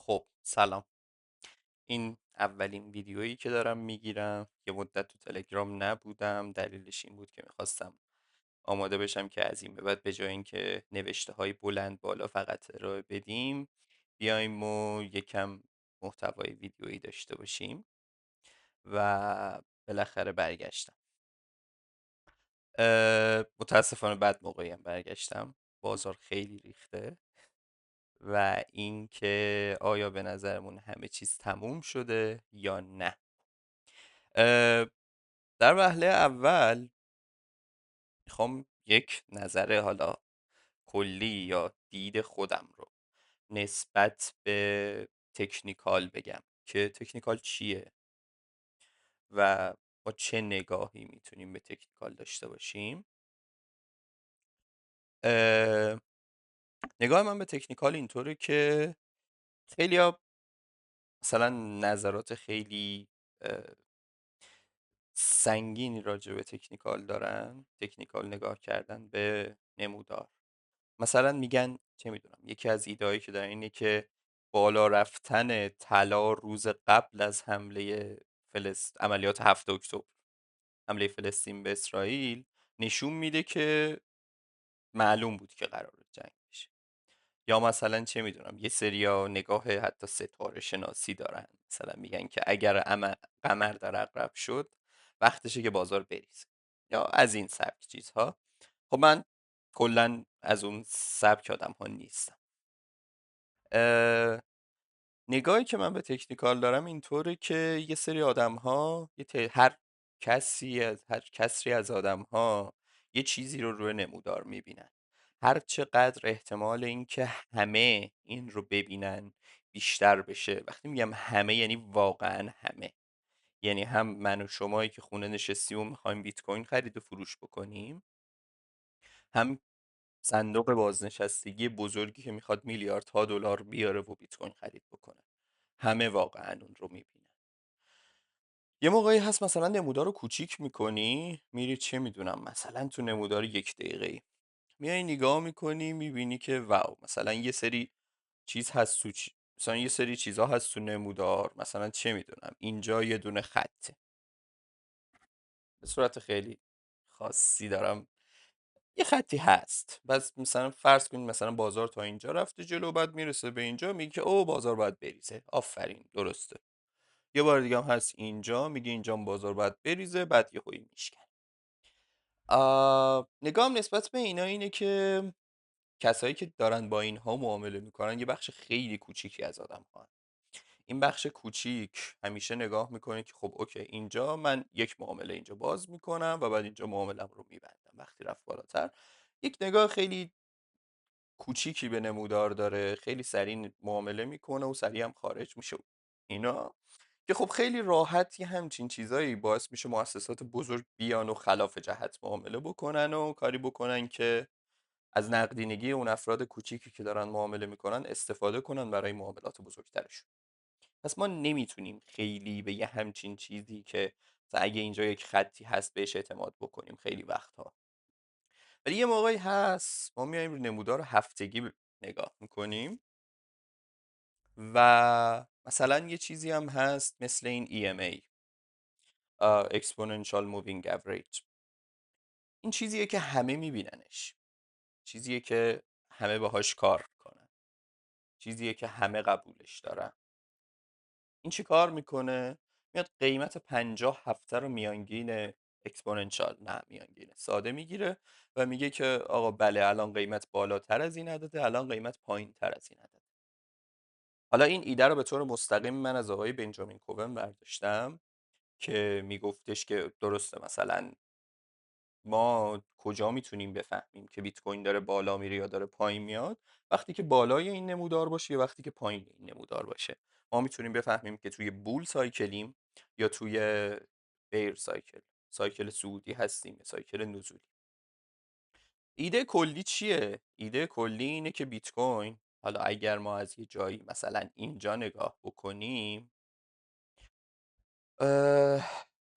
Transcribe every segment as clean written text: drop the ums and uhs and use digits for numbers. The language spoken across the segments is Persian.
خب سلام. این اولین ویدیویی که دارم میگیرم. یه مدت تو تلگرام نبودم، دلیلش این بود که میخواستم آماده بشم که از این به بعد به جای اینکه نوشته های بلند بالا فقط ارائه بدیم، بیایم و یکم محتوای ویدیویی داشته باشیم و بالاخره برگشتم. متاسفانه بعد موقعیم برگشتم. بازار خیلی ریخته و اینکه آیا به نظرمون همه چیز تموم شده یا نه. اه، در وهله اول میخوام یک نظر حالا کلی یا دید خودم رو نسبت به تکنیکال بگم که تکنیکال چیه و با چه نگاهی میتونیم به تکنیکال داشته باشیم. اه، نگاه من به تکنیکال اینطوره که خیلی مثلا نظرات خیلی سنگینی راجع به تکنیکال دارن، تکنیکال نگاه کردن به نمودار. مثلا میگن چه میدونم، یکی از ایدهایی که دارن اینه که بالا رفتن طلا روز قبل از عملیات 7 اکتبر، حمله فلسطین به اسرائیل، نشون میده که معلوم بود که قرار جنگ بشه. یا مثلا چه میدونم، یه سریا نگاه حتی ستاره شناسی دارن، مثلا میگن که اگر قمر در عقرب شد وقتشه که بازار بریزه، یا از این سبک چیزها. خب من کلا از اون سبک آدم ها نیستم. اه، نگاهی که من به تکنیکال دارم اینطوره که یه سری آدم ها هر کسری از آدم ها یه چیزی رو روی نمودار میبینن. هر چقدر احتمال این که همه این رو ببینن بیشتر بشه. وقتی میگم همه یعنی واقعا همه، یعنی هم من و شمایی که خونه نشستیم و میخوایم بیت کوین خرید و فروش بکنیم، هم صندوق بازنشستگی بزرگی که میخواد میلیاردها دلار بیاره و بیت کوین خرید بکنه. همه واقعا اون رو میبینن. یه موقعی هست مثلا نمودار رو کوچیک میکنی، میری چه میدونم مثلا تو نمودار 1 دقیقه‌ای میای نگاه میکنی، میبینی که واو، مثلا یه سری چیز هست مثلا یه سری چیزها هست تو نمودار، مثلا چه میدونم اینجا یه دونه خطه به صورت خیلی خاصی دارم، یه خطی هست. بس مثلا فرض کنید مثلا بازار تا اینجا رفته جلو، بعد میرسه به اینجا، میگه که او بازار باید بریزه. آفرین، درسته. یه بار دیگه هم هست اینجا، میگه اینجا بازار باید بریزه، بعد یه هوی میشکن. نگاهم نسبت به اینا اینه که کسایی که دارن با اینها معامله میکنن یه بخش خیلی کوچیکی از آدم ها. این بخش کوچیک همیشه نگاه میکنه که خب اوکی، اینجا من یک معامله اینجا باز میکنم و بعد اینجا معاملم رو میبندم. وقتی رفت بالاتر، یک نگاه خیلی کوچیکی به نمودار داره، خیلی سریع معامله میکنه و سریع هم خارج میشه. اینا که خب خیلی راحت یه همچین چیزایی باعث میشه مؤسسات بزرگ بیان و خلاف جهت معامله بکنن و کاری بکنن که از نقدینگی اون افراد کوچیکی که دارن معامله میکنن استفاده کنن برای معاملات بزرگترشون. پس ما نمیتونیم خیلی به یه همچین چیزی که مثلا اگه اینجا یک خطی هست بهش اعتماد بکنیم خیلی وقتها. ولی یه موقعی هست ما میایم رو نمودار هفتگی نگاه میکنیم و مثلا یه چیزی هم هست مثل این EMA، Exponential Moving Average. این چیزیه که همه میبیننش، چیزیه که همه باهاش کار میکنن، چیزیه که همه قبولش دارن. این چی کار میکنه؟ میاد قیمت 50 هفته رو میانگین اکسپوننشال، نه میانگین ساده میگیره و میگه که آقا بله الان قیمت بالاتر از این عدده، الان قیمت پایین تر از این عدده. حالا این ایده رو به طور مستقیم من از آقای بنجامین کوون برداشتم که میگفتش که درسته، مثلا ما کجا میتونیم بفهمیم که بیت کوین داره بالا میره یا داره پایین میاد؟ وقتی که بالای این نمودار باشه یا وقتی که پایین این نمودار باشه. ما میتونیم بفهمیم که توی بول سایکلیم یا توی بیر سایکل صعودی هستیم یا سایکل نزولی. ایده کلی چیه؟ ایده کلی اینه که بیت کوین، حالا اگر ما از یه جایی مثلا اینجا نگاه بکنیم،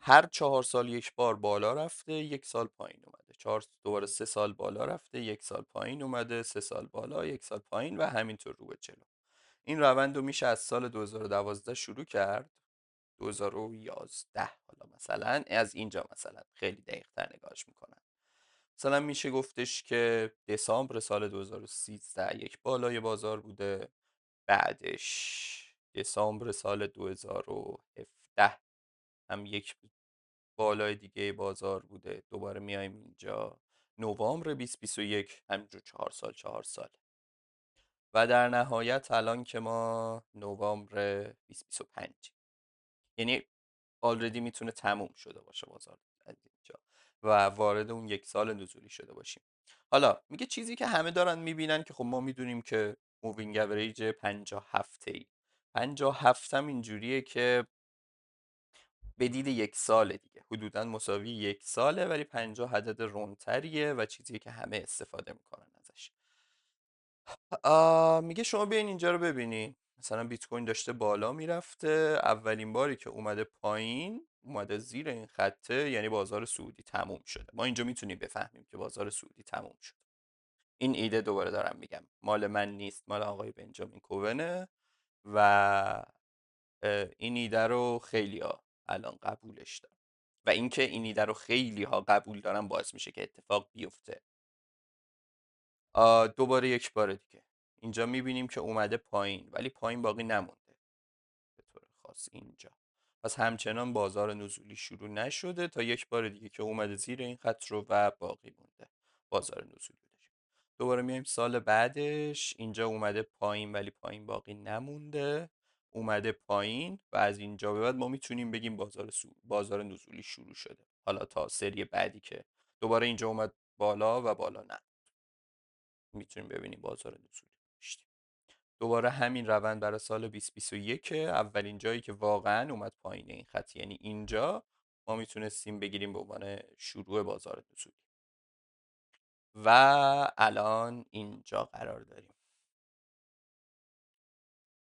هر 4 سال یک بار بالا رفته، 1 سال پایین اومده، دوباره 3 سال بالا رفته، 1 سال پایین اومده، 3 سال بالا، 1 سال پایین و همینطور رو به جلو. این روند رو میشه از سال 2012 شروع کرد، 2011 حالا مثلا از اینجا مثلا خیلی دقیق تر نگاهش میکنن. مثلا میشه گفتش که دسامبر سال 2013 یک بالای بازار بوده، بعدش دسامبر سال 2017 هم یک بالای دیگه بازار بوده، دوباره میایم اینجا نوامبر 2021 همینجور 4 سال و در نهایت الان که ما نوامبر 2025، یعنی آلردی میتونه تموم شده باشه بازار از اینجا و وارد اون یک سال نزولی شده باشیم. حالا میگه چیزی که همه دارن میبینن که خب ما میدونیم که مووینگ اوریج 57 57 هم اینجوریه که به دید یک سال دیگه حدودا مساوی یک ساله، ولی 50 عدد رونتریه و چیزیه که همه استفاده میکنن ازش. میگه شما بیاین اینجا رو ببینین، مثلا بیت کوین داشته بالا میرفته، اولین باری که اومده پایین اومده زیر این خطه، یعنی بازار سعودی تموم شده. ما اینجا میتونیم بفهمیم که بازار سعودی تموم شده. این ایده دوباره دارم میگم مال من نیست، مال آقای بنجامین کوونه و این ایده رو خیلی ها الان قبولش دارن و اینکه این ایده رو خیلی ها قبول دارن باعث میشه که اتفاق بیفته. دوباره یک بار دیگه اینجا میبینیم که اومده پایین ولی پایین باقی نمونده به طور خاص اینجا، پس همچنان بازار نزولی شروع نشده تا یک بار دیگه که اومده زیر این خط رو و باقی مونده بازار نزولی داریم. دوباره میایم سال بعدش اینجا اومده پایین ولی پایین باقی نمونده، اومده پایین و از اینجا به بعد ما میتونیم بگیم بازار نزولی شروع شده. حالا تا سری بعدی که دوباره اینجا اومد بالا و بالا نه، میتونیم ببینیم بازار نزولی داشتیم. دوباره همین روند برای سال 2021 اولین جایی که واقعا اومد پایین این خط، یعنی اینجا ما میتونستیم بگیریم به عنوان شروع بازار نزولی و الان اینجا قرار داریم.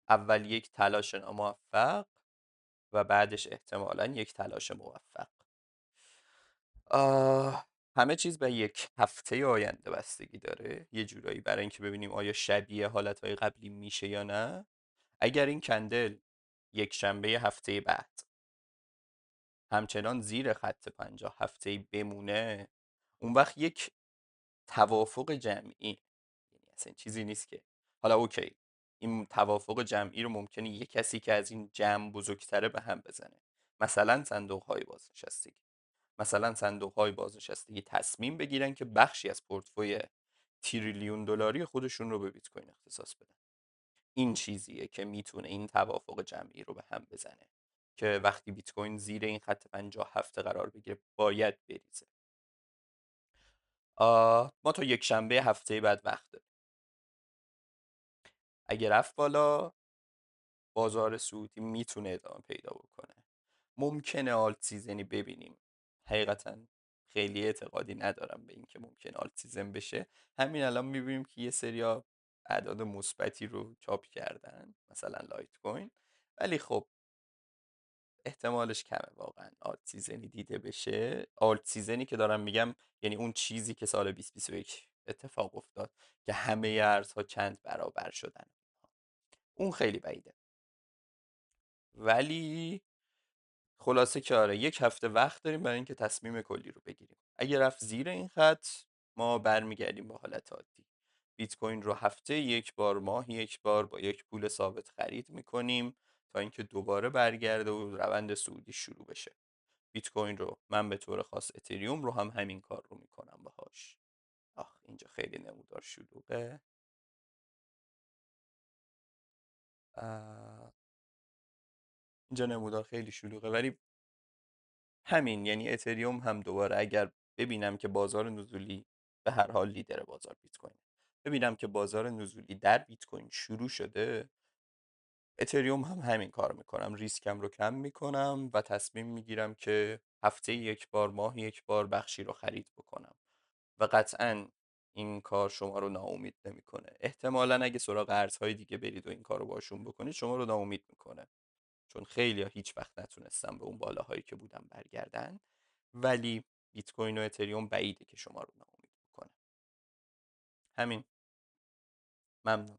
اول یک تلاش ناموفق و بعدش احتمالا یک تلاش موفق. همه چیز به یک هفته آینده بستگی داره یه جورایی، برای اینکه ببینیم آیا شبیه حالتهای قبلی میشه یا نه. اگر این کندل یک شنبه هفته بعد همچنان زیر خط 50 هفته بمونه، اون وقت یک توافق جمعی، یعنی اصلا چیزی نیست که حالا اوکی این توافق جمعی رو ممکنه یک کسی که از این جمع بزرگتره به هم بزنه، مثلا صندوق های بازنشستگی، مثلا صندوق های بازنشستگی تصمیم بگیرن که بخشی از پورتفوی تریلیون دلاری خودشون رو به بیت کوین اختصاص بدن. این چیزیه که میتونه این توافق جمعی رو به هم بزنه که وقتی بیت کوین زیر این خط 50 هفته قرار بگیره باید بریزه. ما تا یک شنبه هفته بعد وقت داریم. اگه رفت بالا بازار سعودی میتونه ادامه پیدا بکنه، ممکنه آلت سیزنی ببینیم. حقیقتا خیلی اعتقادی ندارم به اینکه ممکنه آلت سیزن بشه. همین الان میبینیم که یه سریا اعداد مثبتی رو چاپ کردن مثلا لایت کوین، ولی خب احتمالش کمه واقعا آلت سیزنی دیده بشه. آلت سیزنی که دارم میگم یعنی اون چیزی که سال 2021 اتفاق افتاد که همه ارزها چند برابر شدن، اون خیلی بعیده. ولی خلاصه که آره یک هفته وقت داریم برای اینکه تصمیم کلی رو بگیریم. اگه رفت زیر این خط ما برمیگردیم به حالت عادی، بیت کوین رو هفته یک بار، ماه یک بار با یک پول ثابت خرید میکنیم تا اینکه دوباره برگرده و روند صعودی شروع بشه. بیت کوین رو من به طور خاص اتریوم رو هم همین کار رو میکنم باهاش. اینجا خیلی نمودار شلوغه. اینجا نمودار خیلی شلوغه ولی همین، یعنی اتریوم هم دوباره اگر ببینم که بازار نزولی به هر حال لیدر بازار بیت کوین، ببینم که بازار نزولی در بیت کوین شروع شده، اتریوم هم همین کار میکنم، ریسکم رو کم میکنم و تصمیم میگیرم که هفته یک بار، ماه یک بار بخشی رو خرید بکنم و قطعا این کار شما رو ناامید نمیکنه. احتمالا اگه سراغ ارزهای دیگه برید و این کار رو باشون بکنید شما رو ناامید میکنه، چون خیلی ها هیچ وقت نتونستن به اون بالاهایی که بودن برگردن، ولی بیت کوین و اتریوم بعیده که شما رو ناامید بکنه. همین. ممنون.